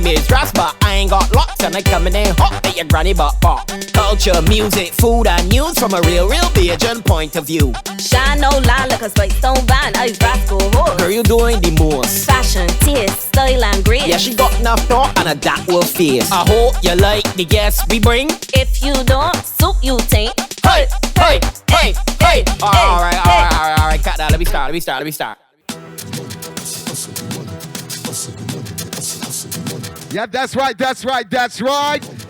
name is Ras, but I ain't got lots, and I coming in hot at your granny butt pop. Culture, music, food, and news from a real Bajan point of view. Shine no lie like a spice don't ban. I rascal horse. Girl, you doing the most. Fashion, taste, style, and grace. Yeah, she got enough thought and a that will face. I hope you like the guests we bring. If you don't, soup you taint. Hey, hey, hey, hey. Alright. Cut that. Let me start. Yeah, that's right.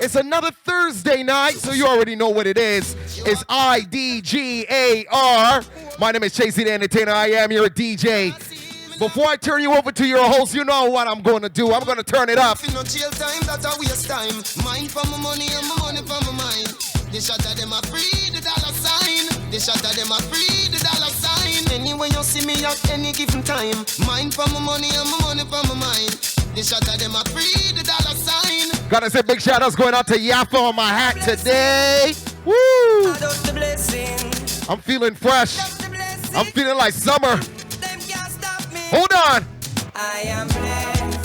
It's another Thursday night, so you already know what it is. It's IDGAR. My name is Chasey the Entertainer. I am your DJ. Before I turn you over to your host, you know what I'm going to do. I'm going to turn it up. No jail time, that's a waste time. Mine for my money and my money for my mind. They shot at them a free the dollar sign. They shot at them a free the dollar sign. Anyway you see me at any given time. Mine for my money and my money for my mind. They shot at them a free the dollar sign. Gotta say big shout outs going out to Yaffa on my hat today. Woo! I'm feeling fresh. I'm feeling like summer. Hold on. I am blessed.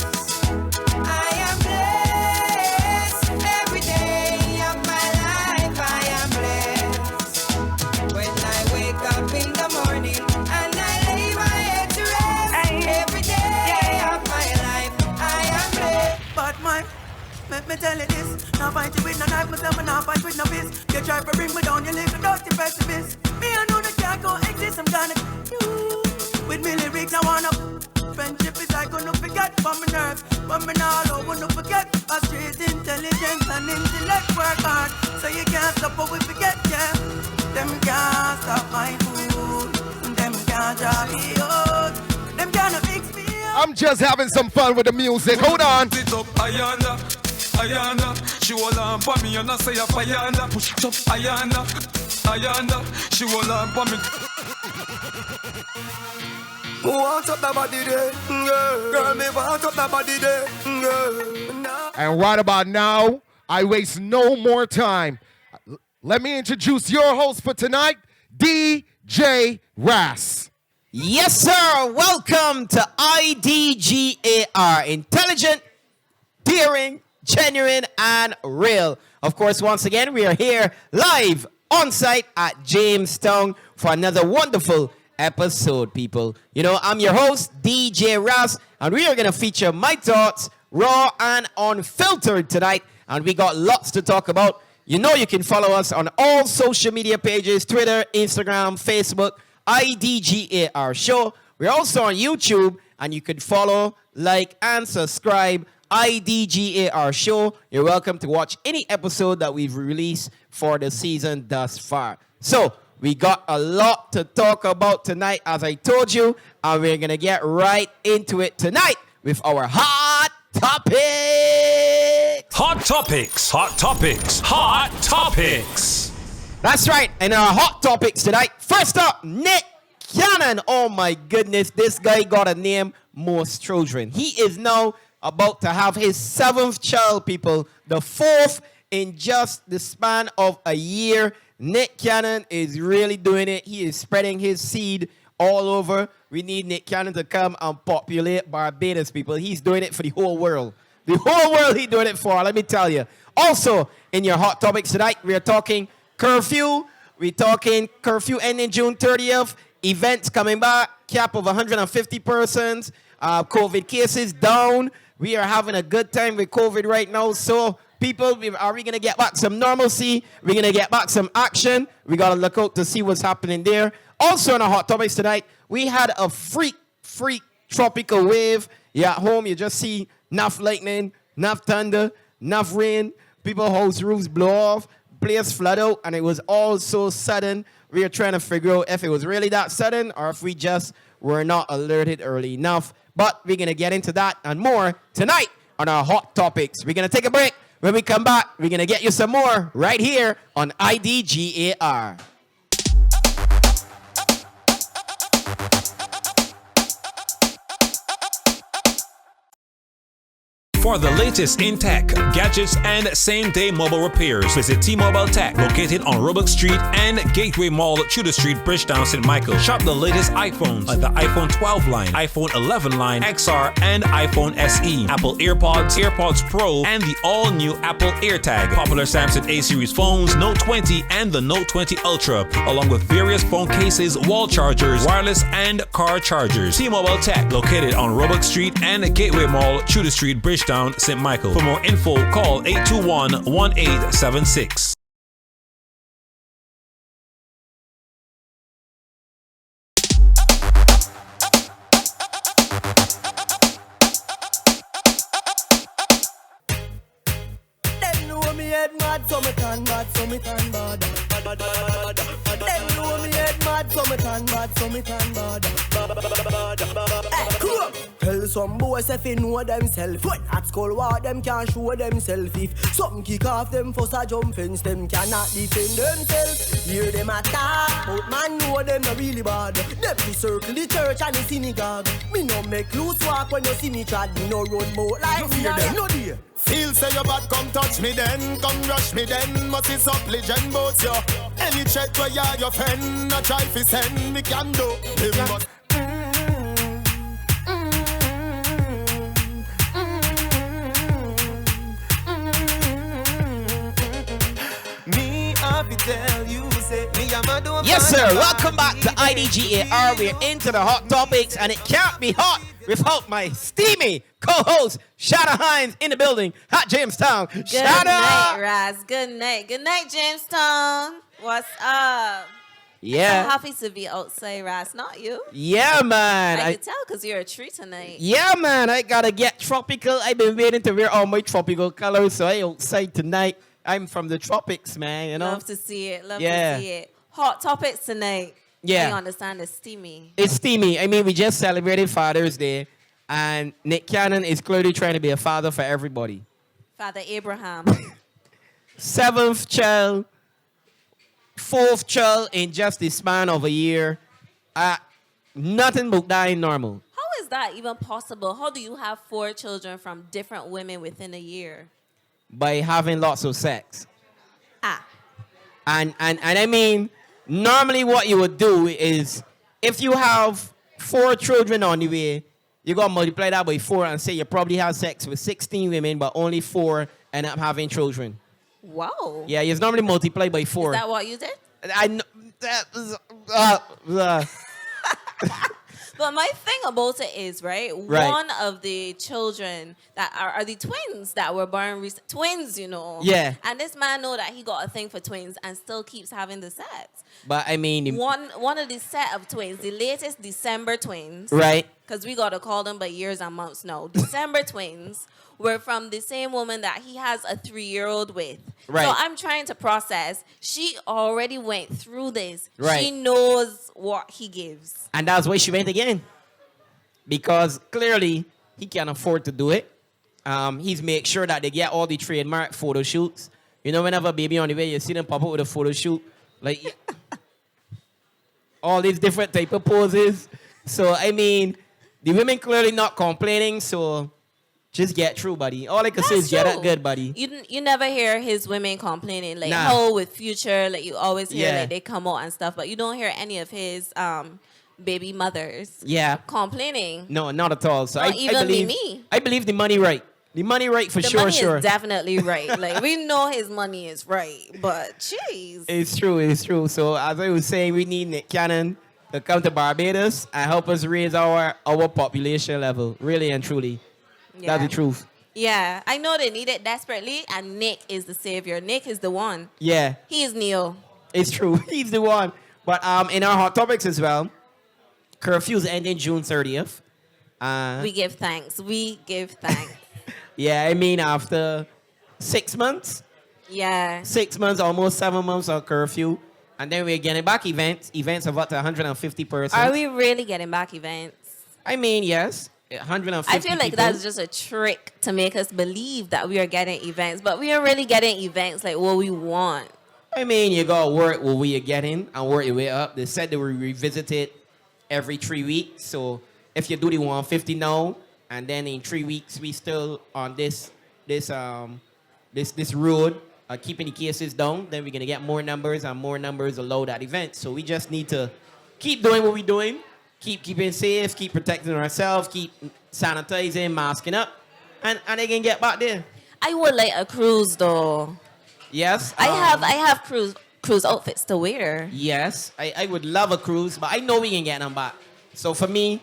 Every day of my life I am blessed. When I wake up in the morning and I lay my head to rest. Every day of my life I am blessed. But let me tell you this. Now fight you with no knife, myself and now fight with no fist. You try to bring me down, you little dirty pessimist. Me I know that can't go exist, I'm gonna you. With me lyrics I wanna friendship is I gonna forget from my nerves. But me now I wanna forget. A straight intelligence and intellect work hard. So you can't stop what we forget, yeah. Them can't stop my food. Them can't draw me out. Them can't fix me up. I'm just having some fun with the music. Hold on. Ayanda, she will on for me and I say a Ayanda, push it up, Ayanda, she will on for me. Want up that body there, girl, me want up that body there, girl. And right about now, I waste no more time. Let me introduce your host for tonight, DJ Ras. Yes, sir. Welcome to IDGAR. Intelligent, daring, genuine, and real. Of course, once again, we are here live on site at Jamestown for another wonderful episode, people. You know, I'm your host, DJ Ras, and we are going to feature my thoughts, raw and unfiltered tonight, and we got lots to talk about. You know you can follow us on all social media pages, Twitter, Instagram, Facebook, IDGAR Show. We're also on YouTube, and you can follow, like, and subscribe IDGAR Show. You're welcome to watch any episode that we've released for the season thus far. So, we got a lot to talk about tonight, as I told you, and we're going to get right into it tonight with our hot topics. Hot topics. That's right. And our hot topics tonight. First up, Nick Cannon. Oh my goodness, this guy got a name, most children. He is now about to have his 7th child, people. The 4th in just the span of a year. Nick Cannon is really doing it. He is spreading his seed all over. We need Nick Cannon to come and populate Barbados, people. He's doing it for the whole world. The whole world he's doing it for, let me tell you. Also, in your hot topics tonight, we are talking curfew. We're talking curfew ending June 30th. Events coming back. Cap of 150 persons. COVID cases down. We are having a good time with COVID right now. So, people, are we going to get back some normalcy? We're going to get back some action. We got to look out to see what's happening there. Also, in our hot topics tonight, we had a freak tropical wave. You're at home, you just see enough lightning, enough thunder, enough rain. People house roofs blow off, place flood out, and it was all so sudden. We are trying to figure out if it was really that sudden or if we just were not alerted early enough. But we're going to get into that and more tonight on our hot topics. We're going to take a break. When we come back, we're going to get you some more right here on IDGAR. For the latest in tech, gadgets, and same-day mobile repairs, visit T-Mobile Tech, located on Roebuck Street and Gateway Mall, Tudor Street, Bridgetown, St. Michael. Shop the latest iPhones like the iPhone 12 line, iPhone 11 line, XR, and iPhone SE, Apple AirPods, AirPods Pro, and the all-new Apple AirTag, popular Samsung A-series phones, Note 20, and the Note 20 Ultra, along with various phone cases, wall chargers, wireless, and car chargers. T-Mobile Tech, located on Roebuck Street and Gateway Mall, Tudor Street, Bridgetown, St. Michael. For more info, call 821-1876. Them know me head mad, so me turn bad, so me turn bad. Them know me head mad, so me turn bad, so me turn bad. Hey, come on. Tell some boys if they know themselves. When at school war, them can't show themselves. If something kick off them first a jump fence, them cannot defend themselves. Hear them attack, but man know them not really bad. Them be circle the church and the synagogue. Me no make loose walk when you see me trad. Me no run boat like me, them no dear. Feel say you bad, come touch me then, come rush me then. Must is up legend both you. Any check where you your friend, no try fi send me can do. Live must. Me happy tell you say me am a do. Yes, sir. Welcome back to IDGAR. We're into the hot topics, and it can't be hot without my steamy co-host, Shada Hines, in the building at Jamestown. Good Shada! night, Raz. Good night. Good night, Jamestown. What's up? Yeah. I'm happy to be outside, Raz. Not you. Yeah, man. I can tell because you're a tree tonight. Yeah, man. I gotta get tropical. I've been waiting to wear all my tropical colors, so I outside tonight. I'm from the tropics, man, you know? Love to see it. Love Yeah. to see it. Hot topics tonight. Yeah. I understand it's steamy. It's steamy. I mean, we just celebrated Father's Day, and Nick Cannon is clearly trying to be a father for everybody. Father Abraham. 7th child, 4th child in just the span of a year. Nothing but dying normal. How is that even possible? How do you have 4 children from different women within a year? By having lots of sex. Ah. And I mean, normally what you would do is, if you have 4 children on the way, you got to multiply that by 4 and say you probably have sex with 16 women, but only 4 end up having children. Whoa. Yeah, you normally multiply by 4. Is that what you did? I know. But my thing about it is, right? One of the children that are the twins that were born twins, you know. Yeah. And this man know that he got a thing for twins and still keeps having the sex. But I mean, One of the set of twins, the latest December twins. right? Because we got to call them by years and months now. December twins were from the same woman that he has a 3-year-old with. Right. So I'm trying to process. She already went through this. Right. She knows what he gives. And that's why she went again. Because clearly, he can't afford to do it. He's make sure that they get all the trademark photo shoots. You know, whenever baby on the way, you see them pop up with a photo shoot. Like, all these different type of poses. So, I mean, the women clearly not complaining, so just get through, buddy. All I can say is get it good, buddy. You never hear his women complaining. Like, Nah. how with Future, like, you always hear, Yeah. like, they come out and stuff. But you don't hear any of his baby mothers Yeah. complaining. No, not at all. So Not I even believe, me. I believe the money right. The money right for The sure, money sure. is definitely right. Like, we know his money is right. But, jeez. It's true, it's true. So as I was saying, we need Nick Cannon to come to Barbados and help us raise our population level. Really and truly. Yeah. That's the truth. Yeah, I know they need it desperately, and Nick is the savior. Nick is the one. Yeah, He is Neo. it's true. He's the one. But in our hot topics as well, curfews ending June 30th. We give thanks. We give thanks. Yeah, I mean after 6 months, Yeah. 6 months, almost 7 months of curfew. And then we're getting back events of up to 150 persons. Are we really getting back events? I mean, yes. 150 I feel like people. that's just a trick to make us believe that we are getting events, but we are really getting events like what we want. I mean, you gotta work what we are getting and work your way up. They said they will revisit it every 3 weeks. So if you do the 150 now, and then in 3 weeks we still on this road, keeping the cases down. Then we're gonna get more numbers, and more numbers allow that event. So we just need to keep doing what we're doing, keep keeping safe, keep protecting ourselves, keep sanitizing, masking up, and they can get back there. I would like a cruise though. Yes, I have cruise outfits to wear. Yes, I would love a cruise, but I know we can get them back. So for me,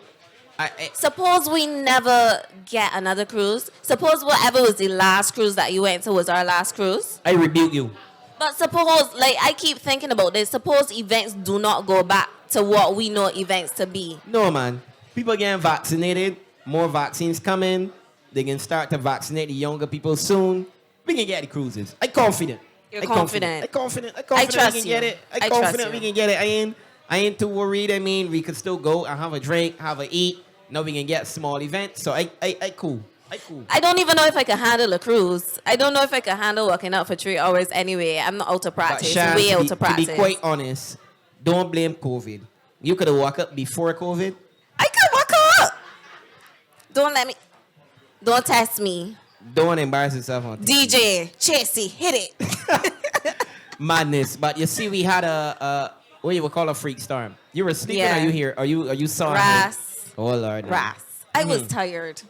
Suppose we never get another cruise. Suppose whatever was the last cruise that you went to was our last cruise. I rebuke you. But suppose, like, I keep thinking about this. Suppose events do not go back to what we know events to be. No, man. People getting vaccinated. More vaccines coming. They can start to vaccinate the younger people soon. We can get the cruises. I'm confident. You're confident. I'm confident. I trust we can you. get it. I I'm trust confident you. we can get it. I ain't too worried. I mean, we could still go and have a drink, have a eat. Now we can get small events. So I cool. I cool. I don't even know if I can handle a cruise. I don't know if I can handle working out for 3 hours anyway. I'm not out of practice. Shan, Way out of to practice. be quite honest, don't blame COVID. You could have woke up before COVID. I can walk up. Don't test me. Don't embarrass yourself on TV. DJ, Chasey, hit it. Madness. But you see, we had a what you would call a freak storm. You were sleeping. Yeah. Are you here? Are you saw? Ras. Oh Lord. Ras. I was tired.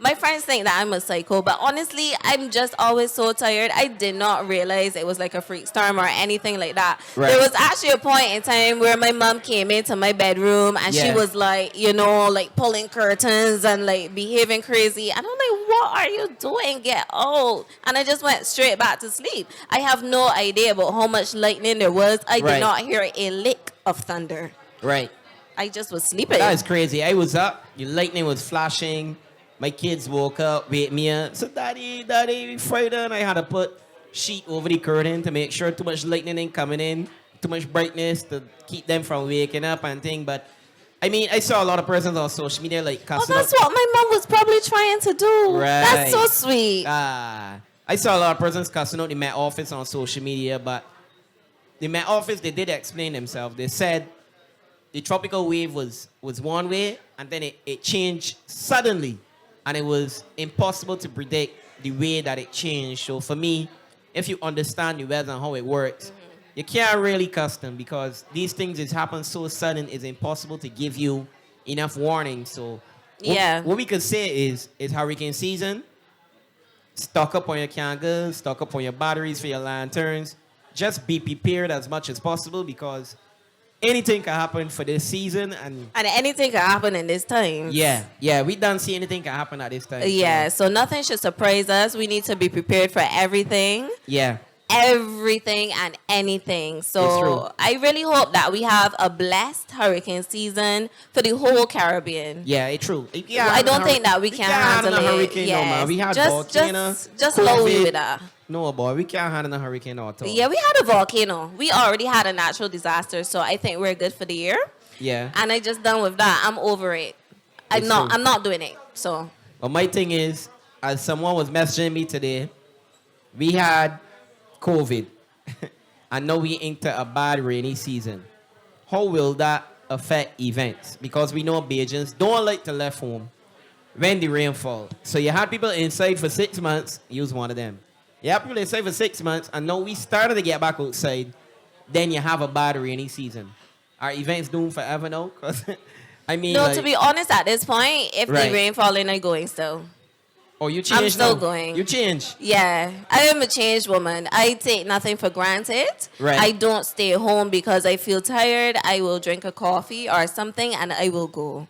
My friends think that I'm a psycho, but honestly, I'm just always so tired. I did not realize it was like a freak storm or anything like that. Right. There was actually a point in time where my mom came into my bedroom and she Yeah. was like, you know, like pulling curtains and like behaving crazy. And I'm like, what are you doing? Get out. And I just went straight back to sleep. I have no idea about how much lightning there was. I Right. did not hear a lick of thunder. Right. I just was sleeping. That is crazy. I was up. The lightning was flashing. My kids woke up, wake me up. So daddy, we frightened. I had to put sheet over the curtain to make sure too much lightning ain't coming in, too much brightness to keep them from waking up and thing. But I mean, I saw a lot of persons on social media like cussing that's out. what my mom was probably trying to do. Right. That's so sweet. I saw a lot of persons cussing out the Met Office on social media, but the Met Office, they did explain themselves. They said the tropical wave was one way, and then it changed suddenly, and it was impossible to predict the way that it changed. So for me, if you understand the weather and how it works, you can't really custom because these things is happen so sudden. It's impossible to give you enough warning. So what we could say is hurricane season. Stock up on your candles, stock up on your batteries for your lanterns. Just be prepared as much as possible because anything can happen for this season. And anything can happen in this time. Yeah, we don't see anything can happen at this time. Yeah, so nothing should surprise us. We need to be prepared for everything. Yeah. Everything and anything. It's true. So I really hope that we have a blessed hurricane season for the whole Caribbean. Yeah, it's true. I don't think that we can handle a it. hurricane no, man. We had volcano. Just low with that. No, boy, we can't handle a hurricane at all. Yeah, we had a volcano. We already had a natural disaster, so I think we're good for the year. Yeah. And I just done with that. I'm over it. I'm not doing it. So. But my thing is, as someone was messaging me today, we had COVID. I know we into a bad rainy season. How will that affect events? Because we know Bajans don't like to left home when the rain falls. So you had people inside for 6 months. You was one of them. You have people inside for 6 months, and now we started to get back outside. Then you have a bad rainy season. Are events doomed forever now? 'Cause I mean, no, like, to be honest, at this point, if Right. the rain falling, I'm going still. Oh, you changed. I'm still now? going. You changed. Yeah, I am a changed woman. I take nothing for granted. Right. I don't stay home because I feel tired. I will drink a coffee or something and I will go.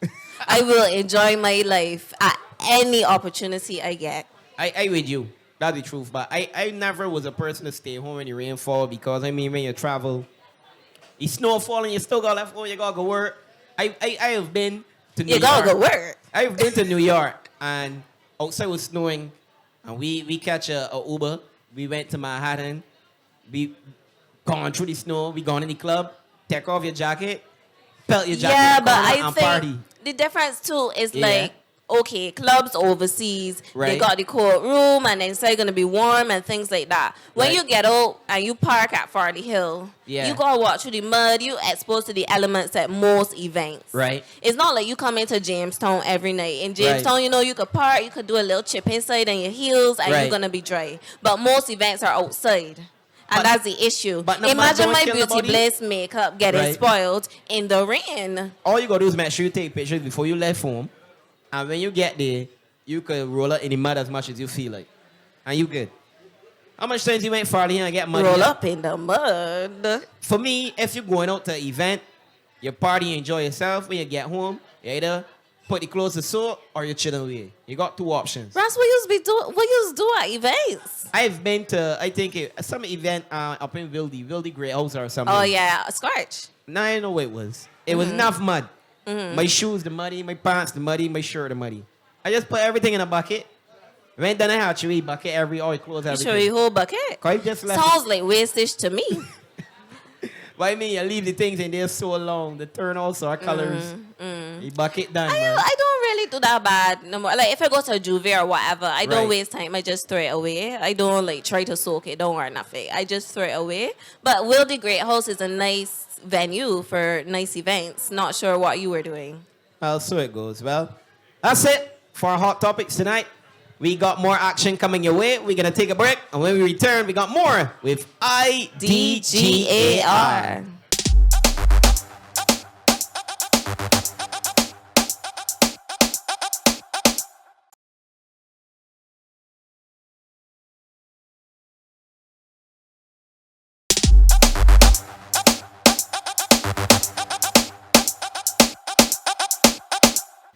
I will enjoy my life at any opportunity I get. I with you. That's the truth. But I never was a person to stay home in the rainfall because, I mean, when you travel, it's snow falling, you still got left home, you got to go work. I have been to New York. You gotta go work. I've been to New York, and outside was snowing, and we catch a Uber. We went to Manhattan. We gone through the snow. We gone in the club. Take off your jacket. Pelt your jacket. Yeah, come but out I and think party. the difference too is Yeah. like okay, clubs overseas, they Right. got the cold room and then say gonna be warm and things like that. When Right. you get out and you park at Farley Hill, Yeah. you gotta walk through the mud, you exposed to the elements at most events. Right. It's not like you come into Jamestown every night. In Jamestown, Right. you know, you could park, you could do a little chip inside on your heels and Right. you're gonna be dry. But most events are outside. And But- that's the issue. but the mud Imagine don't my kill the beauty body. bliss makeup getting Right. spoiled in the rain. All you gotta do is make sure you take pictures before you left home. And when you get there, you could roll up in the mud as much as you feel like. And you good. How much times you went Farley and get muddy? Roll up in the mud. For me, if you're going out to an event, you party, enjoy yourself. When you get home, you either put the clothes to soak or you chill away. You got two options. That's what you be do. What you do at events? I've been to, I think, some event up in Wildy Great House or something. Oh yeah, a scorch. Now I know what it was. It was enough mud. My shoes the muddy, my pants the muddy, my shirt the muddy. I just put everything in a bucket. When done, I have to eat bucket all clothes, You everything. show your whole bucket. Cause you just left. Sounds like wastage to me. Why me? You leave the things in there so long. The turn also our colors. The bucket done, man. I don't really do that bad no more. Like if I go to a juvie or whatever, I don't Right. waste time. I just throw it away. I don't like try to soak it. Don't worry nothing. I just throw it away. But Wildy Great House is a nice venue for nice events. Not sure what you were doing. Well, so it goes. Well, that's it for our hot topics tonight. We got more action coming your way. We're gonna take a break, and when we return, we got more with IDGAR.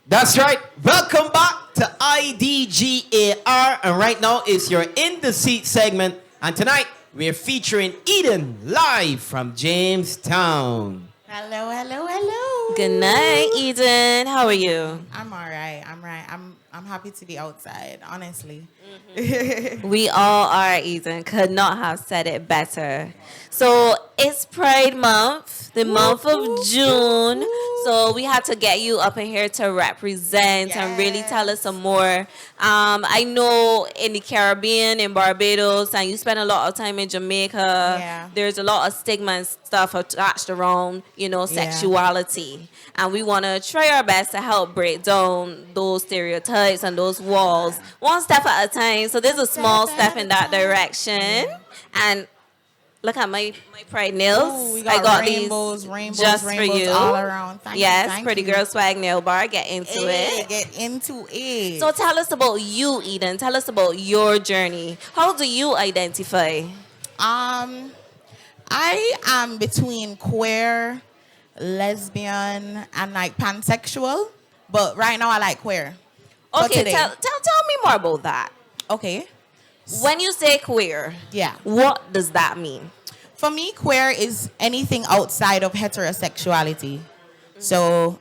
That's right. Welcome back to IDGAR. And right now it's your In the Seat segment. And tonight we're featuring Eden live from Jamestown. Hello, hello, hello. Good night, Eden. How are you? I'm all right. I'm happy to be outside, honestly. We all are, Eden. Could not have said it better. So it's Pride Month, the month of June. So we had to get you up in here to represent and really tell us some more. I know in the Caribbean, in Barbados, and you spend a lot of time in Jamaica. Yeah. There's a lot of stigma and stuff attached around, sexuality. And we want to try our best to help break down those stereotypes and those walls one step at a time. So there's a small step in that direction. And look at my pride nails. Ooh, we I got rainbows, these rainbows, just rainbows for you. all around. Thank yes, you, Pretty Girl Swag Nail Bar. Get into it. Get into it. So tell us about you, Eden. Tell us about your journey. How do you identify? I am between queer, lesbian, and like pansexual. But right now I like queer. For Okay, today. tell me more about that. Okay. When you say queer, Yeah. what does that mean? For me, queer is anything outside of heterosexuality. So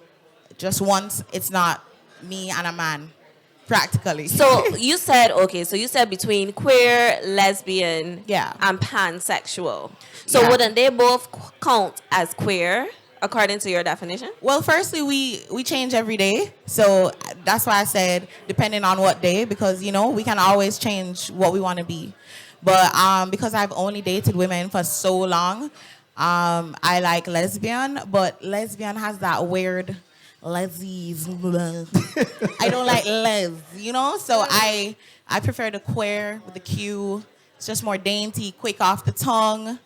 just once it's not me and a man, practically. So you said between queer, lesbian, Yeah. and pansexual. So Yeah. wouldn't they both count as queer according to your definition? Well, firstly, we change every day. So that's why I said depending on what day, because, we can always change what we want to be. But because I've only dated women for so long, I like lesbian, but lesbian has that weird leses. I don't like les, So I prefer the queer with the Q. It's just more dainty, quick off the tongue.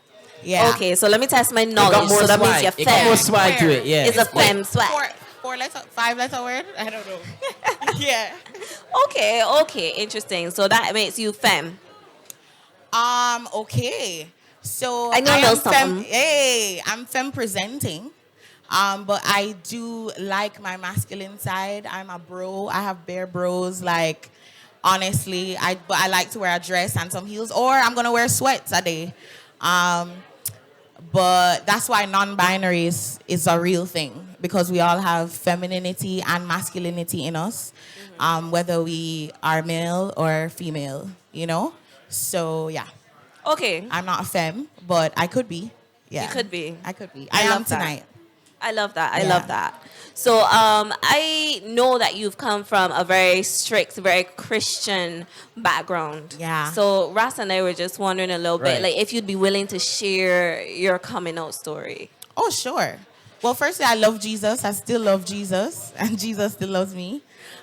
Yeah. Okay, so let me test my It knowledge. got more So that means swag. you're It got more femme. swag to it, yeah. It's a femme swag. Five letter word? I don't know. Yeah. Okay, interesting. So that makes you femme. Okay. So I know am those something. I'm femme presenting. But I do like my masculine side. I'm a bro. I have bare bros. Like, honestly, but I like to wear a dress and some heels, or I'm gonna wear sweats a day. But that's why non-binary is a real thing, because we all have femininity and masculinity in us, whether we are male or female, So, yeah. Okay. I'm not a femme, but I could be. Yeah. You could be. I could be. I I am love that. tonight. I love that. I Yeah. love that. So I know that you've come from a very strict, very Christian background. Yeah. So Ras and I were just wondering a little Right. bit, like if you'd be willing to share your coming out story. Oh, sure. Well, firstly, I love Jesus. I still love Jesus, and Jesus still loves me.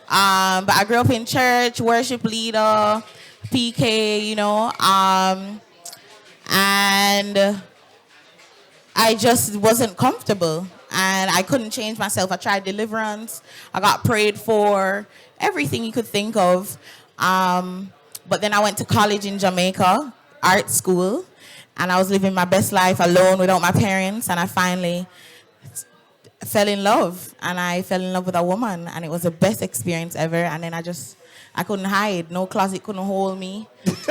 But I grew up in church, worship leader, PK, and I just wasn't comfortable, and I couldn't change myself. I tried deliverance. I got prayed for, everything you could think of. But then I went to college in Jamaica, art school, and I was living my best life alone without my parents, and I finally fell in love, and I fell in love with a woman, and it was the best experience ever. And then I couldn't hide. No closet couldn't hold me.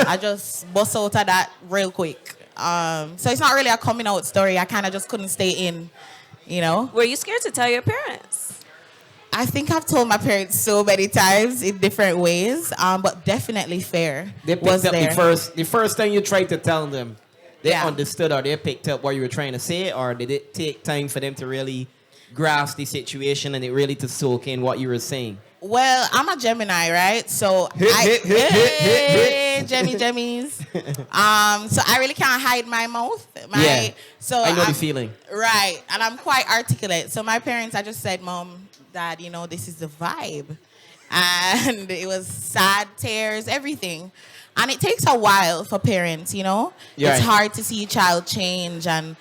I just bust out of that real quick. So it's not really a coming out story. I kind of just couldn't stay in, Were you scared to tell your parents? I think I've told my parents so many times in different ways, but definitely fear They picked was up there. the first time you tried to tell them, they Yeah. understood, or they picked up what you were trying to say, or did it take time for them to really grasp the situation and it really to soak in what you were saying? Well, I'm a Gemini, right? So Hit. Gemmies. So I really can't hide my mouth. Yeah. So I know the I'm- feeling. Right, and I'm quite articulate. So my parents, I just said, Mom, Dad, this is the vibe. And it was sad, tears, everything. And it takes a while for parents, Yeah, It's right. hard to see a child change, and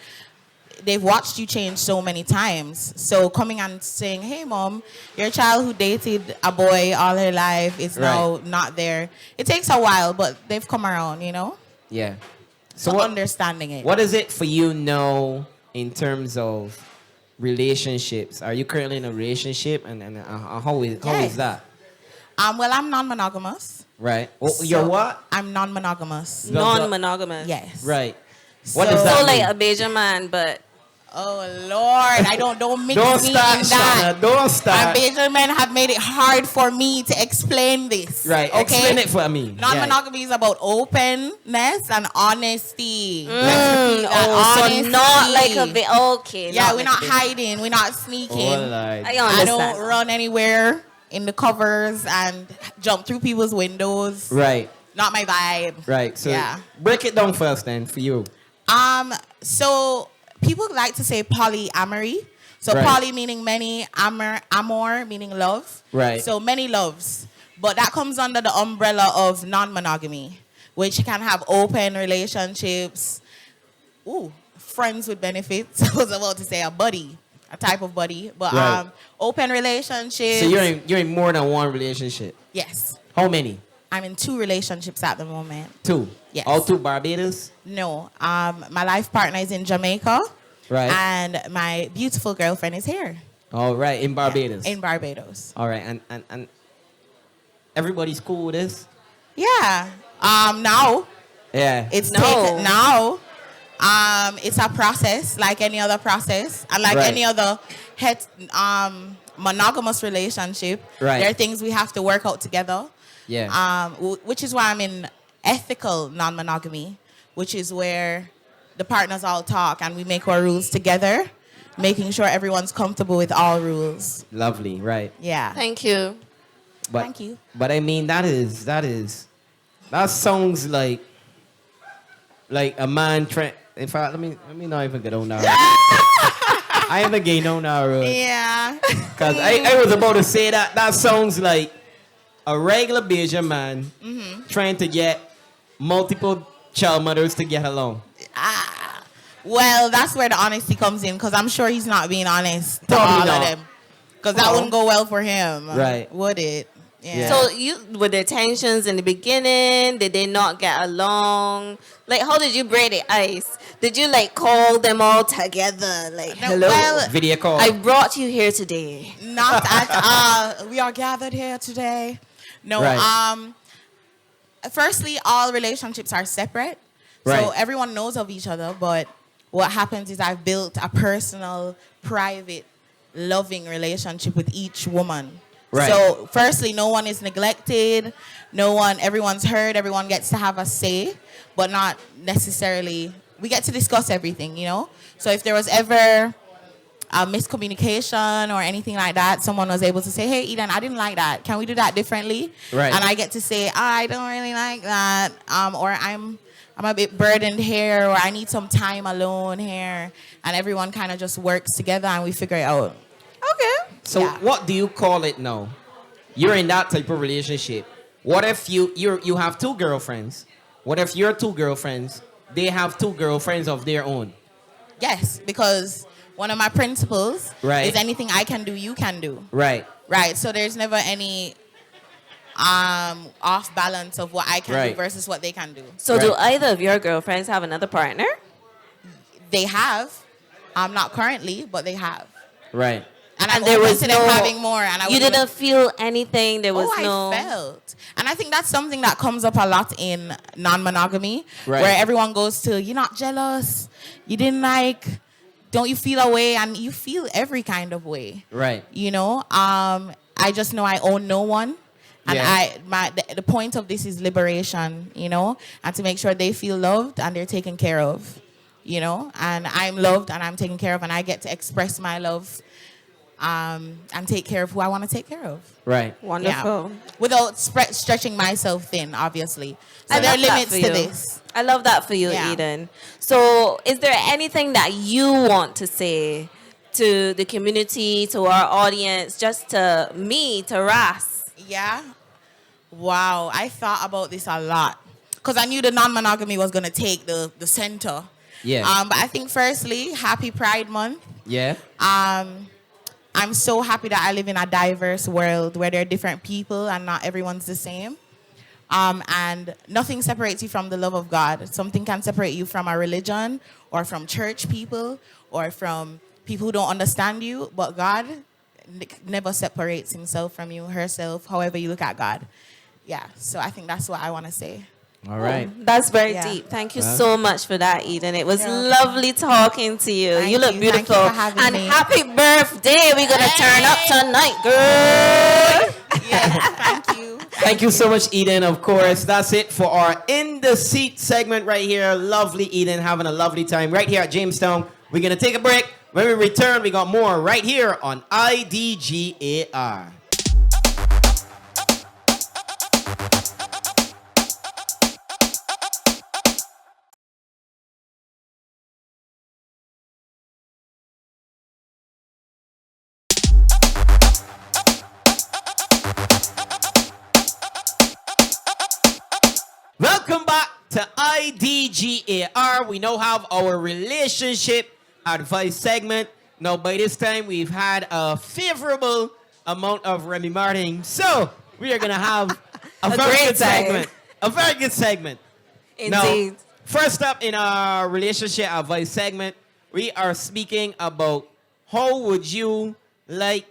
they've watched you change so many times. So coming and saying, hey, Mom, your child who dated a boy all her life is now not there. It takes a while, but they've come around, Yeah. So understanding it. What is it for you now in terms of relationships? Are you currently in a relationship, and how is Yes. that? Well, I'm non-monogamous. Right. You're So what? I'm non-monogamous. Non-monogamous. Yes. Right. What So- does that So mean? like a Bajan man, but Oh Lord, I don't mix Don't me start, in that. Shauna. Don't start. And Bajan men have made it hard for me to explain this. Right. Okay. Explain it for me. Non-monogamy is about openness and honesty. so not like a bit. Okay. Yeah, we're like not a bit. hiding. We're not sneaking. Oh, like. I I understand. don't run anywhere in the covers and jump through people's windows. Right. Not my vibe. Right. So Yeah. break it down first then for you. So people like to say polyamory. So Right. poly meaning many, amor meaning love. Right. So many loves. But that comes under the umbrella of non-monogamy, which can have open relationships. Ooh, friends with benefits. I was about to say a buddy, a type of buddy. But Right. open relationships. So you're in more than one relationship. Yes. How many? I'm in 2 relationships at the moment. 2. Yes. All 2 Barbados. No. My life partner is in Jamaica. Right. And my beautiful girlfriend is here. All right. In Barbados. In Barbados. All right. And everybody's cool with this. Yeah. Now Yeah. it's No. taken now. It's a process like any other process, and like Right. any other monogamous relationship. Right. There are things we have to work out together. Yeah. Which is why I'm in ethical non-monogamy, which is where the partners all talk and we make our rules together, making sure everyone's comfortable with all rules. Lovely. Right. Yeah. Thank you. But, Thank you. But I mean, that sounds like a man trying. In fact, let me not even get on now. I ain't gay no now, Yeah. because I was about to say that sounds like a regular Bajan man trying to get multiple child mothers to get along. Well, that's where the honesty comes in, because I'm sure he's not being honest to Probably all not. of them. Because that wouldn't go well for him. Right. Would it? Yeah. So were there tensions in the beginning? Did they not get along? Like, how did you break the ice? Did you like call them all together? Like, No, hello, well, Video call. I brought you here today. Not at we are gathered here today. No, Right. Firstly, all relationships are separate. Right. So everyone knows of each other, but what happens is I've built a personal, private, loving relationship with each woman. Right. So firstly, no one is neglected. Everyone's heard. Everyone gets to have a say, but not necessarily. We get to discuss everything, So if there was ever a miscommunication or anything like that, someone was able to say, hey, Eden, I didn't like that. Can we do that differently? Right. And I get to say, I don't really like that. Or I'm a bit burdened here, or I need some time alone here. And everyone kind of just works together and we figure it out. Okay. So what do you call it now? You're in that type of relationship. What if you have two girlfriends? What if your two girlfriends, they have two girlfriends of their own? Yes, because one of my principles is anything I can do, you can do. Right. Right. So there's never any off balance of what I can do versus what they can do. So do either of your girlfriends have another partner? They have. Not currently, but they have. Right. And there was no having more. And you didn't feel anything. There was I felt. And I think that's something that comes up a lot in non-monogamy, where everyone goes to, you're not jealous, you didn't like, don't you feel a way? And you feel every kind of way. Right. You know, I just know I own no one. And the point of this is liberation, you know, and to make sure they feel loved and they're taken care of, you know, and I'm loved and I'm taken care of and I get to express my love and take care of who I want to take care of. Right. Wonderful. Yeah. Without stretching myself thin, obviously. So there are limits to this. I love that for you, Eden. So is there anything that you want to say to the community, to our audience, just to me, to Ras? Yeah. Wow. I thought about this a lot because I knew the non-monogamy was going to take the center. Yeah. But I think firstly, happy Pride Month. Yeah. I'm so happy that I live in a diverse world where there are different people and not everyone's the same. And nothing separates you from the love of God. Something can separate you from a religion or from church people or from people who don't understand you. But God never separates himself from you, herself, however you look at God. Yeah, so I think that's what I want to say. All right. That's very deep. Thank you so much for that, Eden. It was lovely talking to you. You look beautiful. Thank you for and me. happy birthday. We're going to turn up tonight, girl. Thank you. Thank you so much, Eden, of course. That's it for our In the Seat segment right here. Lovely Eden, having a lovely time right here at Jamestown. We're going to take a break. When we return, we got more right here on IDGAR. Welcome back to IDGAR. We now have our relationship advice segment. Now, by this time, we've had a favorable amount of Remy Martin. So, we are going to have a very good segment. A very good segment. Indeed. Now, first up in our relationship advice segment, we are speaking about how would you like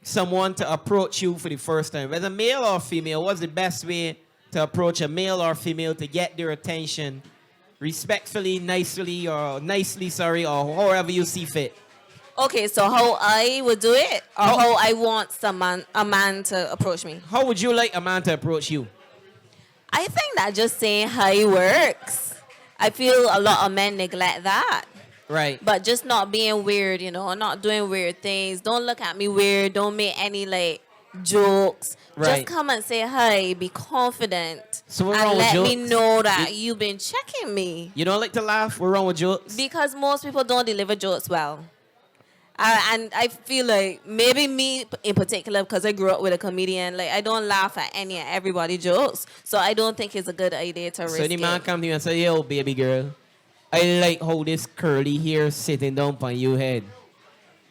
someone to approach you for the first time? Whether male or female, what's the best way to approach a male or female to get their attention respectfully, nicely, or however you see fit? Okay, so how I would do it, or how I want a man to approach me? How would you like a man to approach you? I think that just saying hi works. I feel a lot of men neglect that. Right. But just not being weird, you know, not doing weird things. Don't look at me weird. Don't make any, jokes. Right. Just come and say hi. Be confident. So what's and wrong with let me jokes? know that you've been checking me. You don't like to laugh? What's wrong with jokes? Because most people don't deliver jokes well. And I feel like maybe me in particular, because I grew up with a comedian, I don't laugh at any and everybody jokes. So I don't think it's a good idea to risk So the man come to you and say, yo, baby girl, I like how this curly hair sitting down on your head.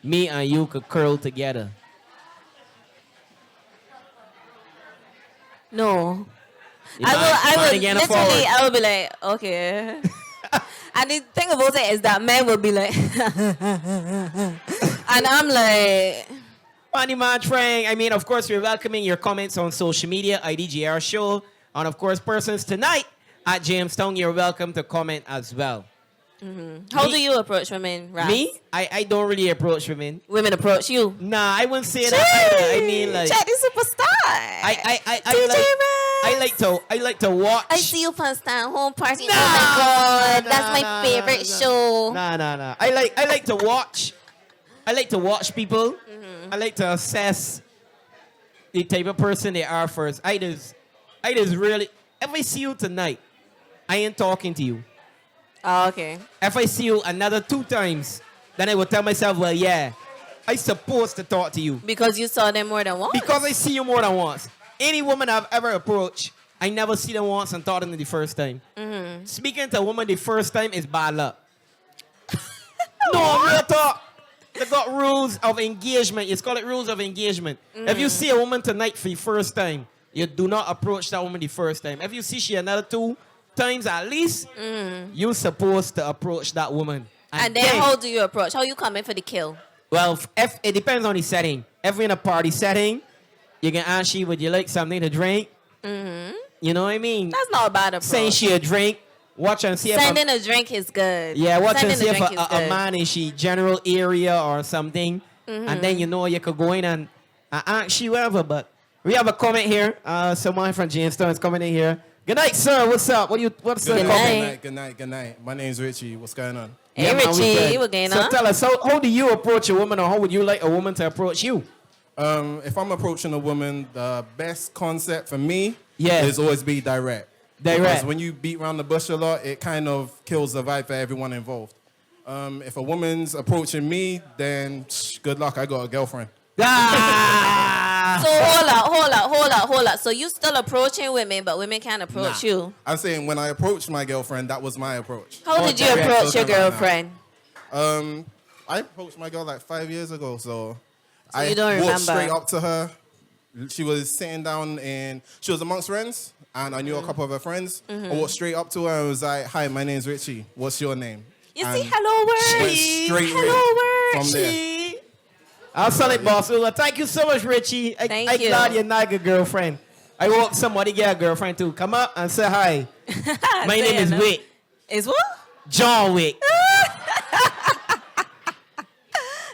Me and you could curl together. No. You mind I would again or literally, forward? I would be like, okay. And the thing about it is that men will be like, and I'm like, Funny man, Frank. I mean, of course, we're welcoming your comments on social media, IDGR Show. And of course, persons tonight at Jamestown, you're welcome to comment as well. how do you approach women, Ras? Me? I don't really approach women. Women approach you. Nah, I wouldn't say that either. I mean, like, Check the superstar. I like to watch. I see you on Stand Home Party. Nah, oh my God, nah, that's my nah, favorite nah. show. Nah. I like to watch I like to watch people. I like to assess the type of person they are first. I just really, if I see you tonight, I ain't talking to you. Oh, okay. If I see you another 2 times, then I will tell myself, well, yeah, I supposed to talk to you. Because you saw them more than once? Because I see you more than once. Any woman I've ever approached, I never see them once and thought to them the first time. Speaking to a woman the first time is bad luck. No, real talk. They got rules of engagement. It's called rules of engagement. If you see a woman tonight for the first time, you do not approach that woman the first time. If you see she another 2 times at least, you're supposed to approach that woman. And then how do you approach? How you come in for the kill? Well, if it depends on the setting. If we're in a party setting, you can ask she, would you like something to drink? You know what I mean? That's not a bad approach. Saying she a drink. Watch and see Sending a drink is good. Yeah, watch and Sending see if drink is a good. man in she general area or something. And then you know you could go in and ask you whatever. But we have a comment here. Someone from Jamestown is coming in here. Good night, sir. What's up? What's the comment? Good night. My name's Richie. What's going on? Hey, man, we Richie, good. what's going So on? tell us, how do you approach a woman, or how would you like a woman to approach you? If I'm approaching a woman, the best concept for me Yeah. is always be direct. Direct. Because when you beat around the bush a lot, it kind of kills the vibe for everyone involved. If a woman's approaching me, then good luck. I got a girlfriend. So hold up. So you still approaching women, but women can't approach Nah. you. I'm saying when I approached my girlfriend, that was my approach. How did you direct. approach your Talking about girlfriend? I approached my girl like 5 years ago, so you don't walked remember. straight up to her. She was sitting down and she was amongst friends, and I knew a couple of her friends. I walked straight up to her and was like, "Hi, my name's Richie. What's your name?" You And see, hello went word. straight Hello from word. there. I'll sell it, boss. Well, thank you so much, Richie. Thank I'm you. glad you're not a girlfriend. I hope somebody get a girlfriend too. Come up and say hi. My name is Wick. Is what? John Wick.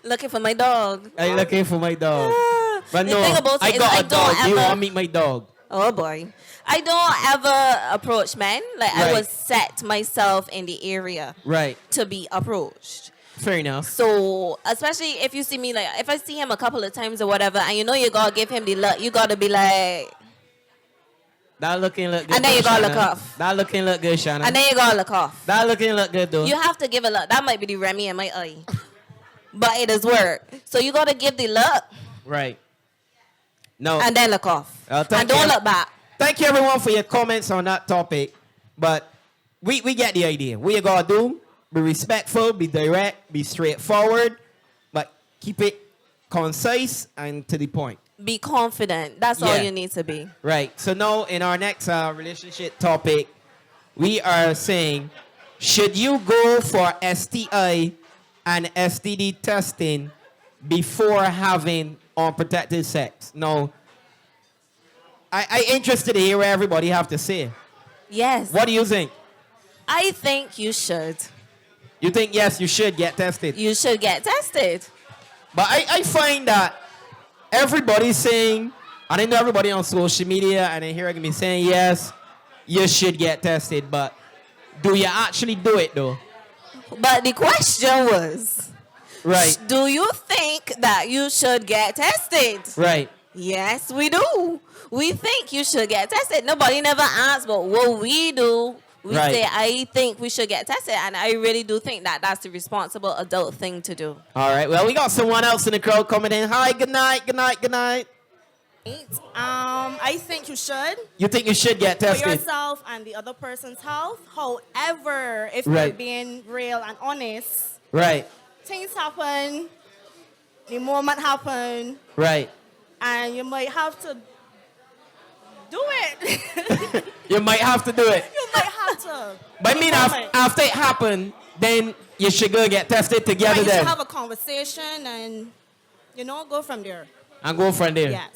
Looking for my dog. I'm looking for my dog. But The no, thing about it I is got I a dog. don't You ever- want to meet my dog? Oh boy. I don't ever approach men. Like I Right. would set myself in the area Right. to be approached. Fair enough. So especially if you see me, like if I see him a couple of times or whatever, and you know you gotta give him the look, you gotta be like, That looking look good. And then you gotta look Shannon. off. That looking look good, Shannon. and then you gotta look off. That looking look good though. You have to give a look. That might be the Remy in my eye, but it is work. So you gotta give the look Right. No. and then look off, thank and don't you. look back. Thank you everyone for your comments on that topic. But we get the idea. What you gotta do, be respectful, be direct, be straightforward, but keep it concise and to the point. Be confident. That's all Yeah. you need to be. Right. So now in our next relationship topic, we are saying, should you go for STI and STD testing before having unprotected sex? Now, I interested to hear what everybody have to say. Yes. What do you think? I think you should. You think, yes, you should get tested. You should get tested. But I find that everybody's saying, and I know everybody on social media, and I hear me saying, yes, you should get tested. But do you actually do it, though? But the question was, Right. do you think that you should get tested? Right. Yes, we do. We think you should get tested. Nobody never asked, but what we do, we Right. say, I think we should get tested. And I really do think that that's the responsible adult thing to do. All right. Well, we got someone else in the crowd coming in. Hi, good night, good night, good night. I think you should. You think you should get For tested? yourself and the other person's health. However, if Right. you're being real and honest, Right. things happen, the moment happen, Right. and you might have to do it. You might have to do it. You might have to. But I mean, after it happened, then you should go get tested Right, together you should then. have a conversation and, go from there. And go from there. Yes.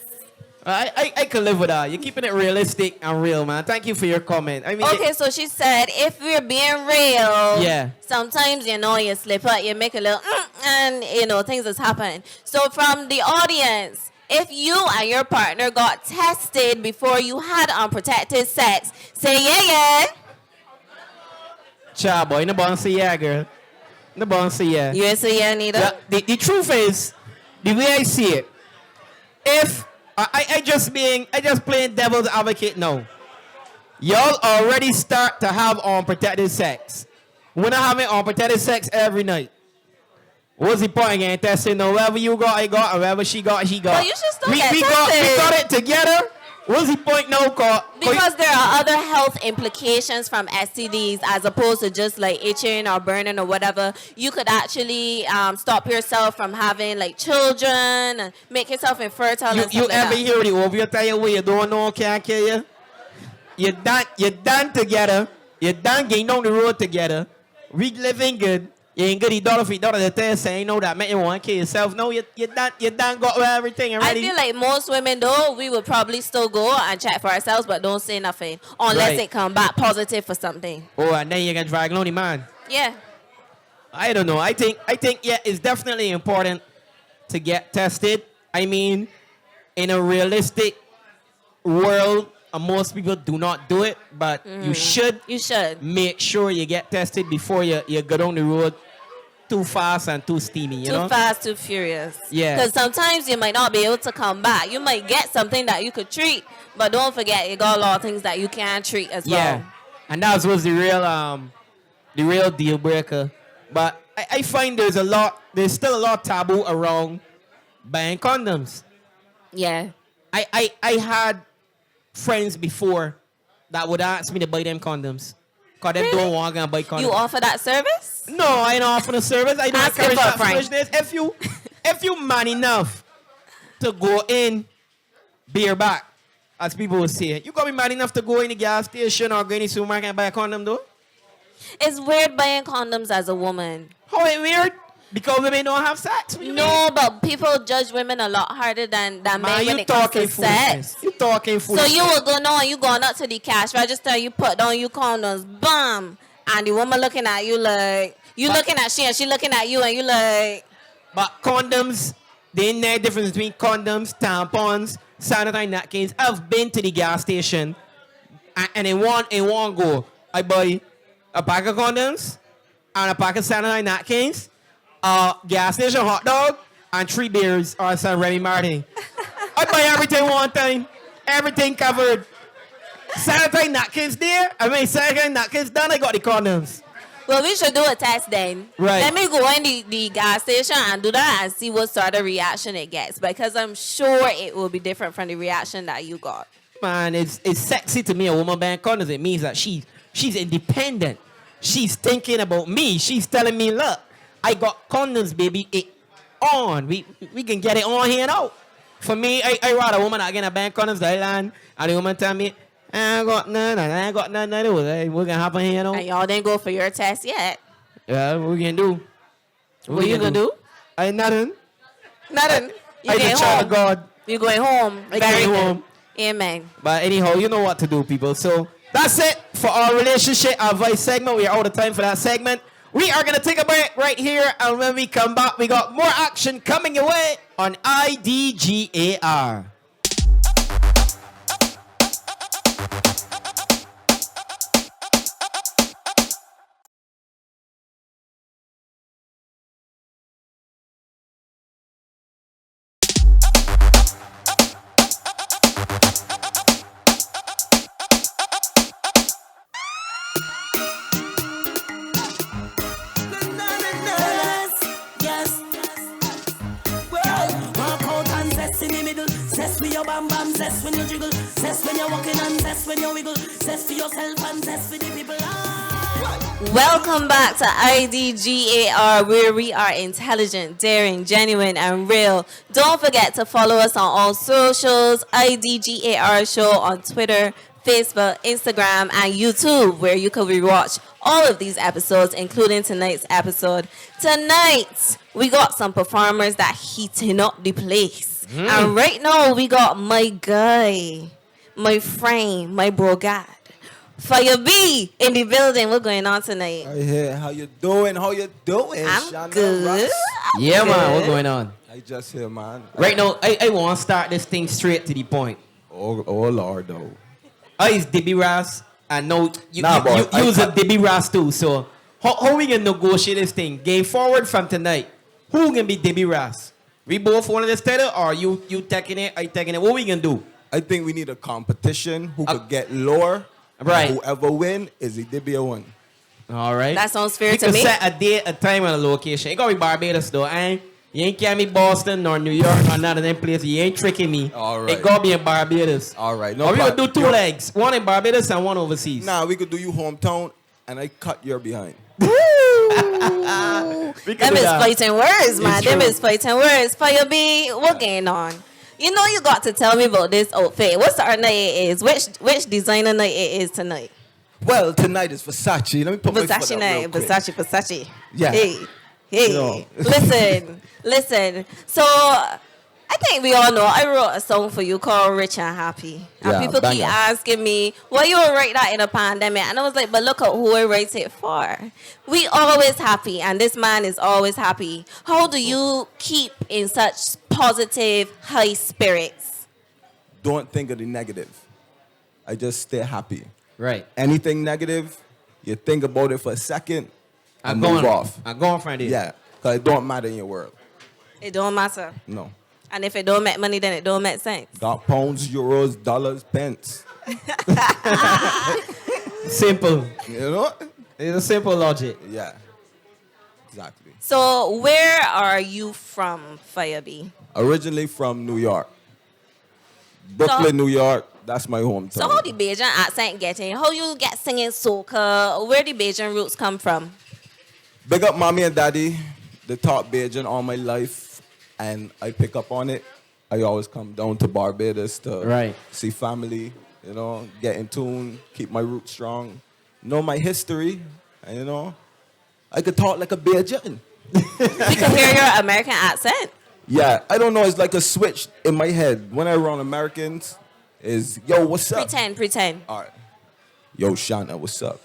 I can live with that. You're keeping it realistic and real, man. Thank you for your comment. I mean, Okay, so she said, if we're being real, Yeah. sometimes, you slip up, you make a little, and, things has happened. So from the audience, if you and your partner got tested before you had unprotected sex, say yeah. Child boy, you know about to say yeah, girl. The boss say yeah. You ain't say yeah neither? The truth is, the way I see it, if I just playing devil's advocate now. Y'all already start to have unprotected sex. We're not having unprotected sex every night. What's the point again? Testing wherever you got, I got, and wherever she got, he got. Well, you should still we get got it together. What's the point now, Because there are other health implications from STDs as opposed to just like itching or burning or whatever. You could actually stop yourself from having like children and make yourself infertile and stuff You like ever that. hear the over your tire where you don't know can't kill you? You're done together. You're done getting on the road together. We living good. You ain't good. The daughter the test saying know that man you want to kill yourself. No, you done got everything already. I feel like most women though, we would probably still go and check for ourselves, but don't say nothing unless it come back positive for something. Oh, and then you can drag lonely man. Yeah. I don't know. I think yeah, it's definitely important to get tested. I mean, in a realistic world, most people do not do it, but you should. You should make sure you get tested before you get on the road too fast and too steamy. You know? Too fast, too furious. Yeah. Because sometimes you might not be able to come back. You might get something that you could treat, but don't forget you got a lot of things that you can't treat as Yeah, well. and that was the real deal breaker. But I find there's still a lot of taboo around buying condoms. Yeah. I had friends before that would ask me to buy them condoms. Because they don't want to buy condoms. You offer that service? No, I don't offer the service. I don't Ask encourage him for a that prank. foolishness. If you man enough to go in beer back, as people will say, you gotta be man enough to go in the gas station or go in the supermarket and buy a condom though. It's weird buying condoms as a woman. How it weird? Because women don't have sex. No, but people judge women a lot harder than men when you it comes talking to sex. You talking So foolishness. you will go no, you going up to the cash register, you put down your condoms, bam, and the woman looking at you like looking at she and she looking at you and you like. But condoms, there ain't no difference between condoms, tampons, sanitary napkins. I've been to the gas station and in one go, I buy a pack of condoms and a pack of sanitary napkins, a gas station hot dog, and 3 beers or some Remy Martin. I buy everything one time. Everything covered. Sanitary napkins there. Sanitary napkins done. I got the condoms. Well, we should do a test then. Right. Let me go in the gas station and do that and see what sort of reaction it gets. Because I'm sure it will be different from the reaction that you got. Man, it's sexy to me, a woman buying condoms. It means that she's independent. She's thinking about me. She's telling me, look, I got condoms, baby. It on. We can get it on here and out. For me, I rather a woman that get a bank condoms the island and the woman tell me, I ain't got none to do with it. We're gonna happen here, And y'all didn't go for your test yet. Yeah, what we can do? What you gonna do? I nothing. Nothing. You I going the child of home. God. You going home. I Very going good. home. Amen. But anyhow, you know what to do, people. So that's it for our relationship advice segment. We are out of time for that segment. We are going to take a break right here. And when we come back, we got more action coming your way on IDGAR. Bam bam, zest when you jiggle, zest when you're walking and zest when you wiggle, zest for yourself and zest for the people. Welcome back to IDGAR, where we are intelligent, daring, genuine, and real. Don't forget to follow us on all socials, IDGAR Show on Twitter, Facebook, Instagram, and YouTube, where you can rewatch all of these episodes, including tonight's episode. Tonight, we got some performers that heating up the place. And right now, we got my guy, my friend, my bro God, Fire B in the building. What's going on tonight? Right here. How you doing? How you doing? I'm Shana good. Ross? Yeah, man. What's going on? I just here, man. Right now, I want to start this thing straight to the point. Oh Lord, though. I is Dibby Ras, and now you Nah, boy, use a Dibby Ras too. So how we gonna negotiate this thing? Game forward from tonight. Who gonna be Debbie Ross? We both want this title, or you taking it? I taking it? What we gonna do? I think we need a competition who could get lower. Right. Whoever win is the Dibia one. All right. That sounds fair we to can me. set a date, a time, and a location. It gotta be Barbados though. You ain't can't be Boston nor New York or none of them places. You ain't tricking me. All right. It gotta be in Barbados. All right. Or we gonna do two legs. One in Barbados and one overseas. Nah, we could do you hometown and I cut your behind. Them is fighting words, man. Them is fighting words. Fire B, what going on? You know you got to tell me about this outfit. What sort of night it is? Which designer night it is tonight? Well, tonight is Versace. Let me put my foot Versace up night. real quick. Versace. Yeah. Hey. You know. Listen. So I think we all know I wrote a song for you called Rich and Happy. And Yeah, people keep banger. asking me, why you write that in a pandemic? And I was like, but look at who I write it for. We always happy, and this man is always happy. How do you keep in such positive, high spirits? Don't think of the negative. I just stay happy. Right. Anything negative, you think about it for a second and I'm move going off. I'm going for it. Yeah, because it don't matter in your world. It don't matter. No. And if it don't make money, then it don't make sense. Got pounds, euros, dollars, pence. Simple. You know? It's a simple logic. Yeah. Exactly. So where are you from, Firebee? Originally from New York. Brooklyn, New York. That's my hometown. So how the Bajan accent getting? How you get singing soca? Where the Bajan roots come from? Big up mommy and daddy. They taught Bajan all my life, and I pick up on it. I always come down to Barbados to see family, you know, get in tune, keep my roots strong, know my history, and, you know, I could talk like a Bajan. We can hear your American accent. Yeah, I don't know. It's like a switch in my head. When I'm around Americans, is, yo, what's up? Pretend. All right. Yo, Shana, what's up?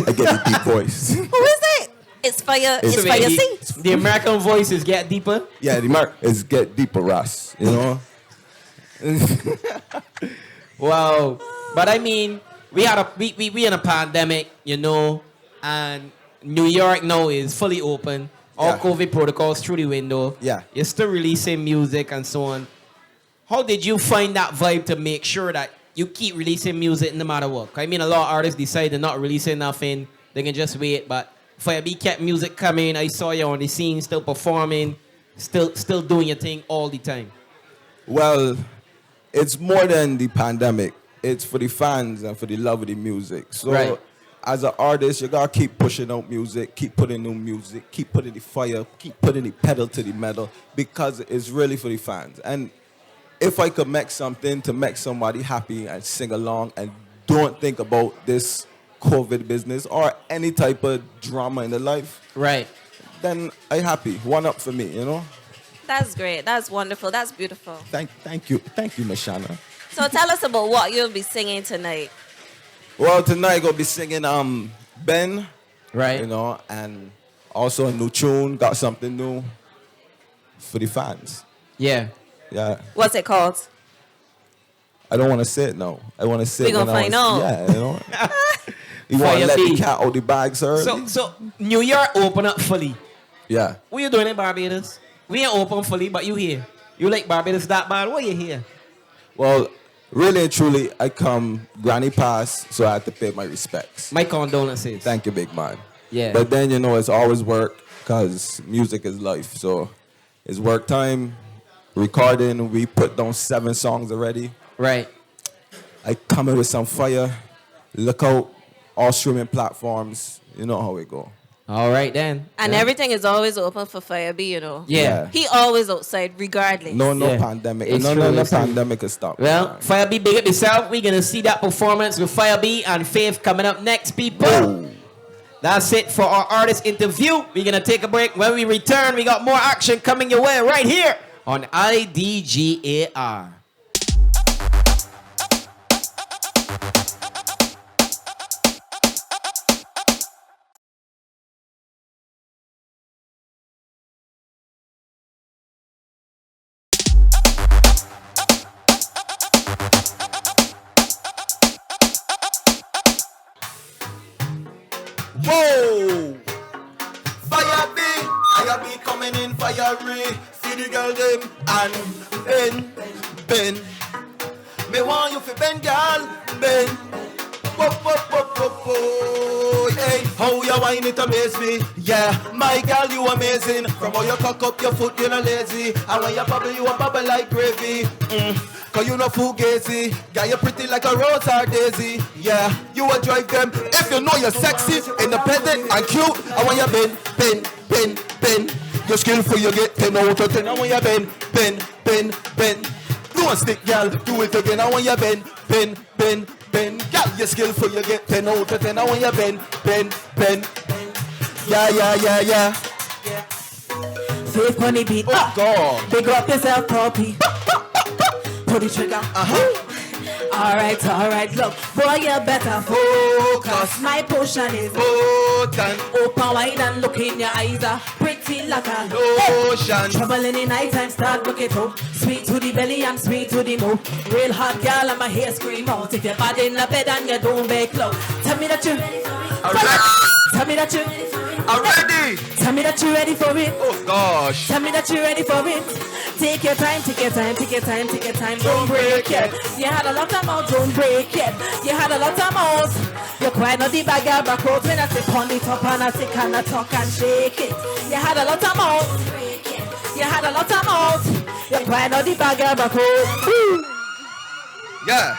I get a deep voice. Who is it? It's Fire. It's Fire C. The American voices get deeper. Yeah, the mark is get deeper, Ross. You know. Wow. But I mean, we in a pandemic, you know, and New York now is fully open. All COVID protocols through the window. Yeah. You're still releasing music and so on. How did you find that vibe to make sure that you keep releasing music no matter what? I mean, a lot of artists decide they're not releasing nothing. They can just wait. But Firebee kept music coming. I saw you on the scene, still performing, still doing your thing all the time. Well, it's more than the pandemic. It's for the fans and for the love of the music. So as an artist, you gotta keep pushing out music, keep putting new music, keep putting the fire, keep putting the pedal to the metal, because it's really for the fans. And if I could make something to make somebody happy and sing along and don't think about this COVID business or any type of drama in the life, then I happy. One up for me, you know? That's great. That's wonderful. That's beautiful. Thank you, Mashana. So tell us about what you'll be singing tonight. Well, tonight gonna be singing Ben, right? You know, and also a new tune. Got something new for the fans. Yeah. Yeah. What's it called? I don't want to say it now. I want to say We it gonna when find I out. was, yeah, you know. You want to let the cat out the bag, sir? So New York open up fully. Yeah. What you doing in Barbados? We ain't open fully, but you here. You like Barbados that bad? Why you here? Well, really and truly, I come granny pass, so I had to pay my respects. My condolences. Thank you, big man. Yeah. But then, you know, it's always work, because music is life. So it's work time, recording. We put down 7 songs already. Right. I come in with some fire. Look out, all streaming platforms. You know how it go. All right, then. And everything is always open for Firebee, you know. Yeah. He always outside, regardless. No pandemic. It's No true, it's true. pandemic can stop. Well, Firebee, big up yourself. We're going to see that performance with Firebee and Faith coming up next, people. Whoa. That's it for our artist interview. We're going to take a break. When we return, we got more action coming your way right here on IDGAR. Whoa! fiery. Feed the girl them and bend. Me want you fi bend, girl, bend. Hey, how you whine it amaze me. Yeah, my girl, you amazing. From how you cock up your foot, you're not lazy. And when you a bubble like gravy. Cause you no fugazi. Girl, you pretty like a rose or daisy. Yeah, you will drive them. If you know you're sexy, independent and cute. And when you bend. You're skillful, you get 10 out of 10. And when you bend. Don't stick, girl, do it again. And when you bend. Girl, you're skillful, you get 10 out of 10. And when you bend. Yeah. Faith money beat. Oh, God. Big up yourself, puppy. Pull the trigger. Alright, look, boy, you better focus. My potion is potent. Open wide and look in your eyes, pretty like a lotion. Trouble in the night time, start look it up. Sweet to the belly and sweet to the mouth. Real hot girl and my hair scream out. If you're bad in the bed and you don't make love, tell me that you Tell me that you ready. Tell me that you're ready for it. Oh gosh. Tell me that you're ready for it. Take your time. Don't break it. You had a lot of mouth, don't break it. You had a lot of mouth. You're quite not the bag of back out. When I say pon it up and I say can I talk and shake it. You had a lot of mouth. You had a lot of mouth. You're quite not the bag of back out. Yeah.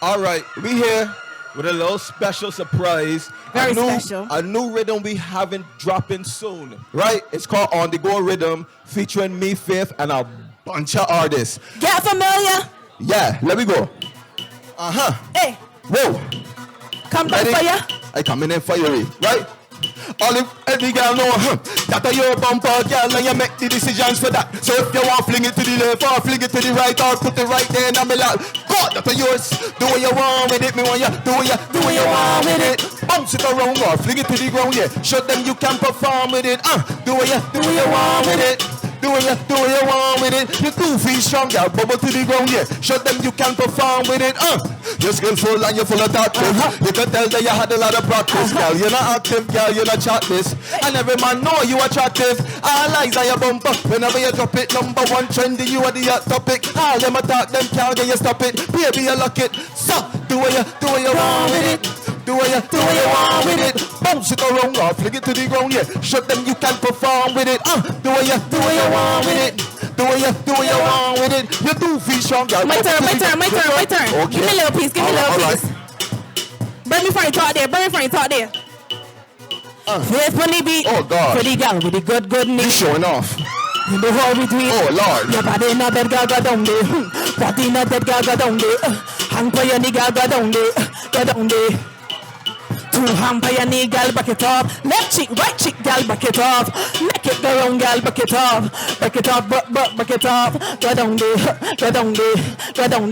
All right. We here with a little special surprise. Very special. A new rhythm we haven't dropping soon. Right? It's called On The Go Rhythm, featuring me, Faith, and a bunch of artists. Get familiar? Yeah, let me go. Hey. Whoa. Come back Ready? for ya. I coming in fiery, right? All of every girl know that are your bumper girl and you make the decisions for that. So if you want fling it to the left or fling it to the right or put it right there in the middle, God, that are yours. Do what you want with it, me want you. Do what you want with it. Bounce it around or fling it to the ground, yeah. Show them you can perform with it. Do what you want with it. Do what you want with it. You 2 feet strong, girl. Bubble to the ground, yeah. Show them you can perform with it. You're skillful and you're full of that. You can tell that you had a lot of practice, girl. You're not active, girl. You're not chat this. And every man know you attractive. All eyes on your bumper. Whenever you drop it, number one trendy, you are the hot topic. All them attack, them can't get you stop it. Baby, you lock it. So do what you want with it. Do what you want with it. Bounce it around or fling it to the ground, yeah. Show them you can perform with it. Do what you want with it. Do what you want with it. You 2 feet strong, girl. My turn. Okay. Give me a little piece. Bring me from the top there. Faith when the beat. Oh God. For the girl with the good You knee. showing off. You know how we do it. Oh Lord. Your body in a bed, girl, go down there. Body in a bed, girl, go down there. Hang for your knee, girl, go down there. 2 hand for your knee, girl, back it up. Left cheek, right cheek, girl, back it up. Make it go round, girl, back it up. Back it up, back it up. Go down there, back it up. Go down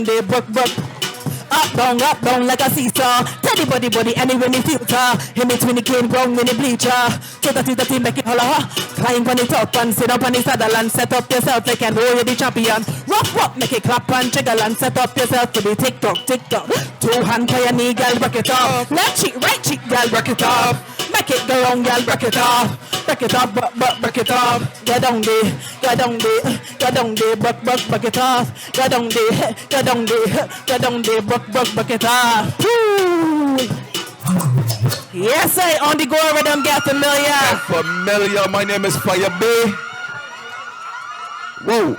there, back. Up, down, like a seesaw. Teddy body, anywhere in future. In between the cane ground, in the bleacher. So that is make it holler. Climb on the top and sit up on the saddle and set up yourself like an roll, you're the champion. Rock, make it clap and jiggle and set up yourself to be tick-tock. 2 hand for your knee, girl, back it up. Left cheek, right cheek, girl, back it up. Make it go round, girl, back it up. Back it up, back it up. Go down there, back it up. Go down there, back it up. Woo. Yes, I on the go rhythm, get familiar. My name is Fire B. Whoa.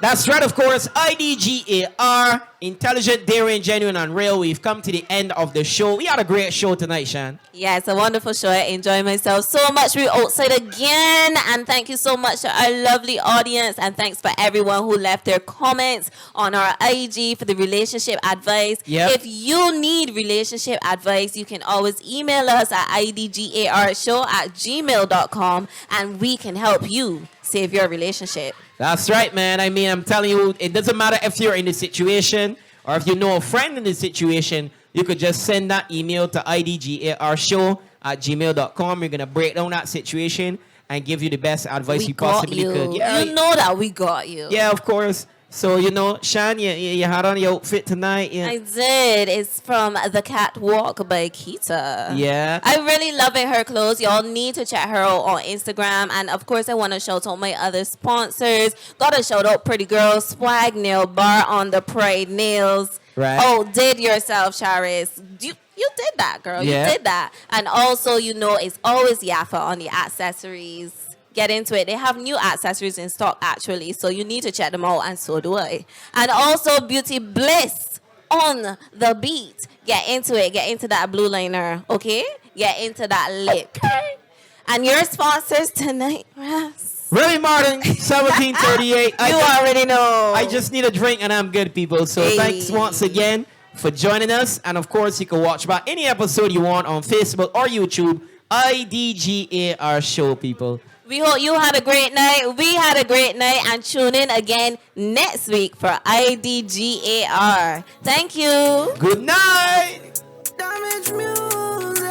That's right, of course. IDGAR, intelligent, daring, genuine, and real. We've come to the end of the show. We had a great show tonight, Shan. Yeah, it's a wonderful show. I enjoy myself so much. We're outside again. And thank you so much to our lovely audience. And thanks for everyone who left their comments on our IG for the relationship advice. Yep. If you need relationship advice, you can always email us at idgarshow@gmail.com and we can help you save your relationship. That's right, man. I mean, I'm telling you, it doesn't matter if you're in the situation or if you know a friend in the situation, you could just send that email to idgarshow@gmail.com. We're going to break down that situation and give you the best advice we possibly could. Yeah, you know that we got you. Yeah, of course. So, you know, Shan, you had on your outfit tonight. Yeah. I did. It's from The Catwalk by Kita. Yeah. I'm really loving her clothes. Y'all need to check her out on Instagram. And of course, I want to shout out my other sponsors. Gotta shout out Pretty Girl Swag Nail Bar on the Pride Nails. Right. Oh, did yourself, Charis. You did that, girl. Yeah. You did that. And also, you know, it's always Yafa on the accessories. Get into it. They have new accessories in stock, actually. So you need to check them out, and so do I. And also, Beauty Bliss on the beat. Get into it. Get into that blue liner, okay? Get into that lip. And your sponsors tonight, Ras. Remy Martin, 1738. You already know. I just need a drink and I'm good, people. So thanks once again for joining us. And of course, you can watch back any episode you want on Facebook or YouTube. IDGAR show, people. We hope you had a great night. We had a great night. And tune in again next week for IDGAR. Thank you. Good night. Damage music.